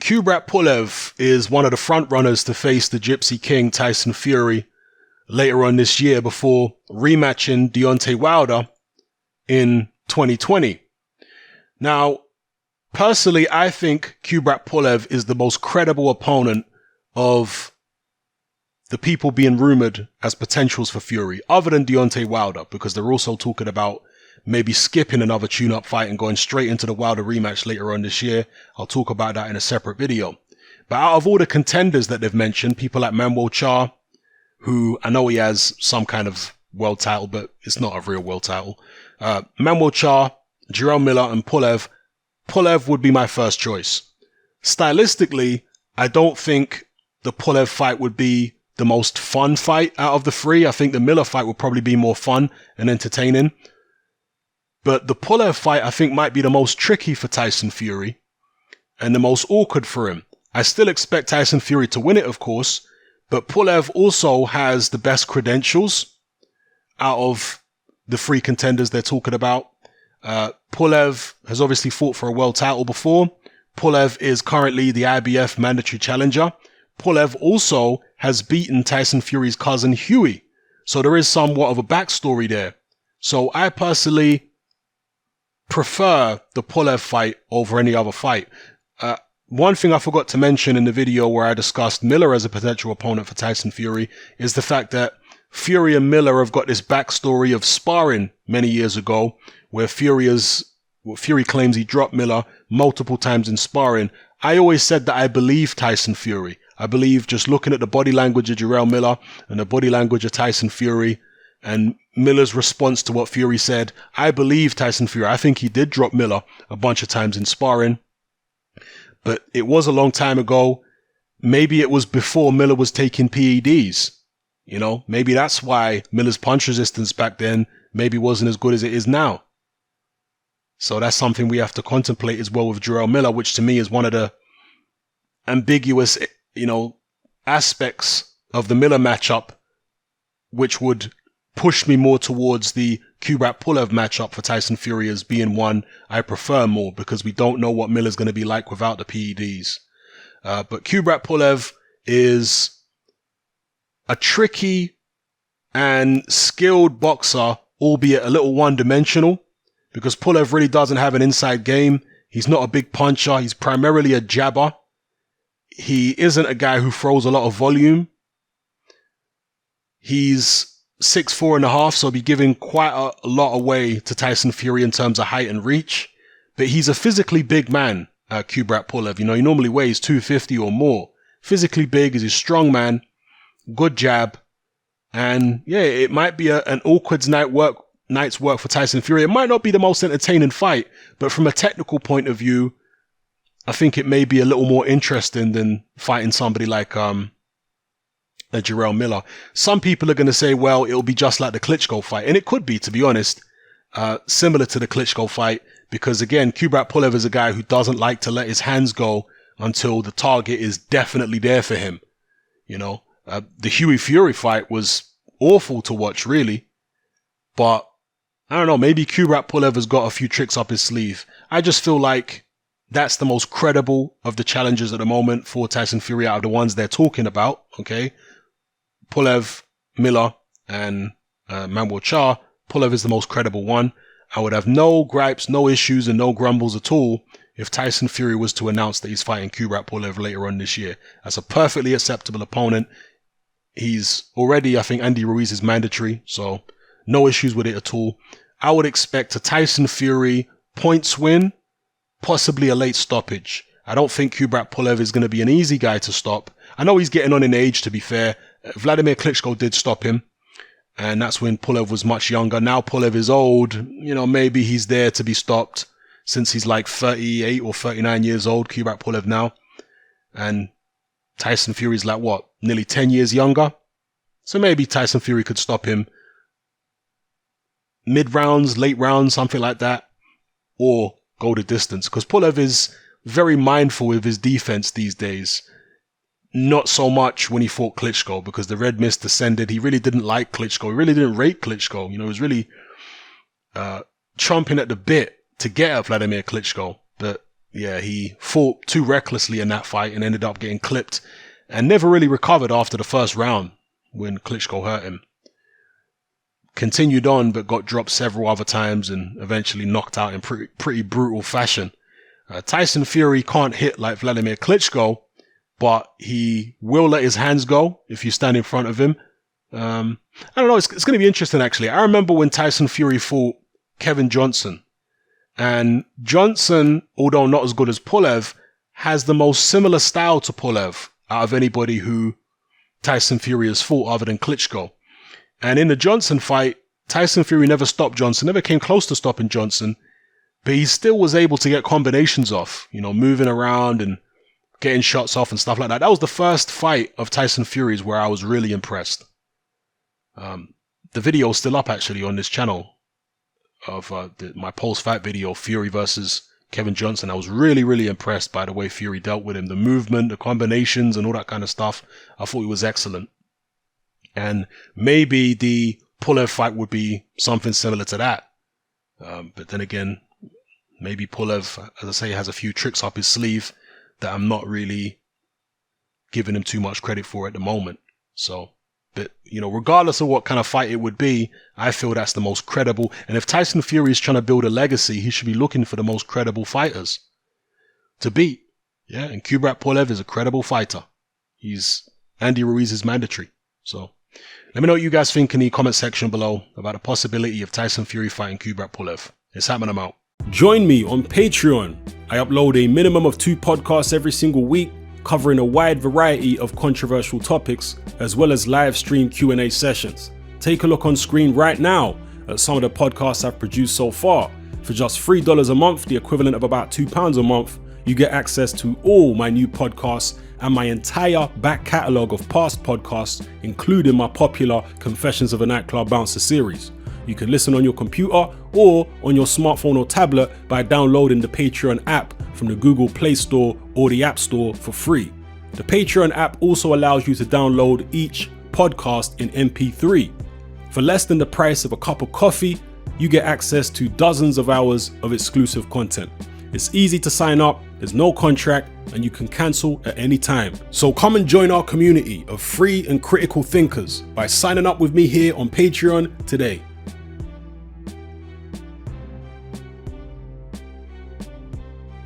Kubrat Pulev is one of the front runners to face the Gypsy King Tyson Fury later on this year before rematching Deontay Wilder in 2020. Now, personally, I think Kubrat Pulev is the most credible opponent of the people being rumored as potentials for Fury, other than Deontay Wilder, because they're also talking about maybe skipping another tune-up fight and going straight into the Wilder rematch later on this year. I'll talk about that in a separate video. But out of all the contenders that they've mentioned, people like Manuel Charr, who I know he has some kind of world title, but it's not a real world title. Manuel Charr, Jarrell Miller, and Pulev. Pulev would be my first choice. Stylistically, I don't think the Pulev fight would be the most fun fight out of the three. I think the Miller fight would probably be more fun and entertaining. But the Pulev fight, I think, might be the most tricky for Tyson Fury and the most awkward for him. I still expect Tyson Fury to win it, of course, but Pulev also has the best credentials out of the three contenders they're talking about. Pulev has obviously fought for a world title before. Pulev is currently the IBF mandatory challenger. Pulev also has beaten Tyson Fury's cousin Huey. So there is somewhat of a backstory there. So I personally prefer the Pulev fight over any other fight. One thing I forgot to mention in the video where I discussed Miller as a potential opponent for Tyson Fury is the fact that Fury and Miller have got this backstory of sparring many years ago where Fury claims he dropped Miller multiple times in sparring. I always said that I believe Tyson Fury. I believe just looking at the body language of Jarrell Miller and the body language of Tyson Fury and Miller's response to what Fury said, I believe Tyson Fury. I think he did drop Miller a bunch of times in sparring, but it was a long time ago. Maybe it was before Miller was taking PEDs. You know, maybe that's why Miller's punch resistance back then maybe wasn't as good as it is now. So that's something we have to contemplate as well with Jarrell Miller, which to me is one of the ambiguous, aspects of the Miller matchup, which would push me more towards the Kubrat Pulev matchup for Tyson Fury as being one I prefer more, because we don't know what Miller's going to be like without the PEDs. But Kubrat Pulev is a tricky and skilled boxer, albeit a little one-dimensional, because Pulev really doesn't have an inside game. He's not a big puncher. He's primarily a jabber. He isn't a guy who throws a lot of volume. He's 6'4.5", so he'll be giving quite a lot away to Tyson Fury in terms of height and reach. But he's a physically big man, Kubrat Pulev. He normally weighs 250 or more. Physically big, is a strong man, good jab. And yeah, it might be an awkward night's work for Tyson Fury. It might not be the most entertaining fight, but from a technical point of view, I think it may be a little more interesting than fighting somebody like a Jarrell Miller. Some people are going to say, well, it'll be just like the Klitschko fight. And it could be, to be honest, similar to the Klitschko fight. Because again, Kubrat Pulev is a guy who doesn't like to let his hands go until the target is definitely there for him. The Huey Fury fight was awful to watch, really. But I don't know, maybe Kubrat Pulev has got a few tricks up his sleeve. I just feel like that's the most credible of the challengers at the moment for Tyson Fury out of the ones they're talking about, okay? Pulev, Miller, and Manuel Charr. Pulev is the most credible one. I would have no gripes, no issues, and no grumbles at all if Tyson Fury was to announce that he's fighting Kubrat Pulev later on this year. That's a perfectly acceptable opponent. He's already, I think, Andy Ruiz is mandatory, so no issues with it at all. I would expect a Tyson Fury points win, possibly a late stoppage. I don't think Kubrat Pulev is going to be an easy guy to stop. I know he's getting on in age, to be fair. Vladimir Klitschko did stop him, and that's when Pulev was much younger. Now Pulev is old. Maybe he's there to be stopped since he's like 38 or 39 years old, Kubrat Pulev now. And Tyson Fury's like, what, nearly 10 years younger? So maybe Tyson Fury could stop him mid-rounds, late rounds, something like that, or go the distance. Because Pulev is very mindful of his defense these days. Not so much when he fought Klitschko, because the red mist descended. He really didn't like Klitschko. He really didn't rate Klitschko. He was really chomping at the bit to get at Vladimir Klitschko. But, yeah, he fought too recklessly in that fight and ended up getting clipped and never really recovered after the first round when Klitschko hurt him. Continued on, but got dropped several other times and eventually knocked out in pretty brutal fashion. Tyson Fury can't hit like Vladimir Klitschko, but he will let his hands go if you stand in front of him. I don't know, it's going to be interesting actually. I remember when Tyson Fury fought Kevin Johnson. And Johnson, although not as good as Pulev, has the most similar style to Pulev out of anybody who Tyson Fury has fought other than Klitschko. And in the Johnson fight, Tyson Fury never stopped Johnson, never came close to stopping Johnson, but he still was able to get combinations off, moving around and getting shots off and stuff like that. That was the first fight of Tyson Fury's where I was really impressed. The video is still up actually on this channel of my post-fight video, Fury versus Kevin Johnson. I was really, really impressed by the way Fury dealt with him. The movement, the combinations and all that kind of stuff. I thought it was excellent. And maybe the Pulev fight would be something similar to that. But then again, maybe Pulev, as I say, has a few tricks up his sleeve that I'm not really giving him too much credit for at the moment. So, but, regardless of what kind of fight it would be, I feel that's the most credible. And if Tyson Fury is trying to build a legacy, he should be looking for the most credible fighters to beat. Yeah, and Kubrat Pulev is a credible fighter. Andy Ruiz is mandatory. So, let me know what you guys think in the comment section below about the possibility of Tyson Fury fighting Kubrat Pulev. It's happening, I'm out. Join me on Patreon. I upload a minimum of 2 podcasts every single week, covering a wide variety of controversial topics, as well as live stream Q&A sessions. Take a look on screen right now at some of the podcasts I've produced so far. For just $3 a month, the equivalent of about £2 a month, you get access to all my new podcasts and my entire back catalogue of past podcasts, including my popular Confessions of a Nightclub Bouncer series. You can listen on your computer or on your smartphone or tablet by downloading the Patreon app from the Google Play Store or the App Store for free. The Patreon app also allows you to download each podcast in MP3. For less than the price of a cup of coffee, you get access to dozens of hours of exclusive content. It's easy to sign up, there's no contract, and you can cancel at any time. So come and join our community of free and critical thinkers by signing up with me here on Patreon today.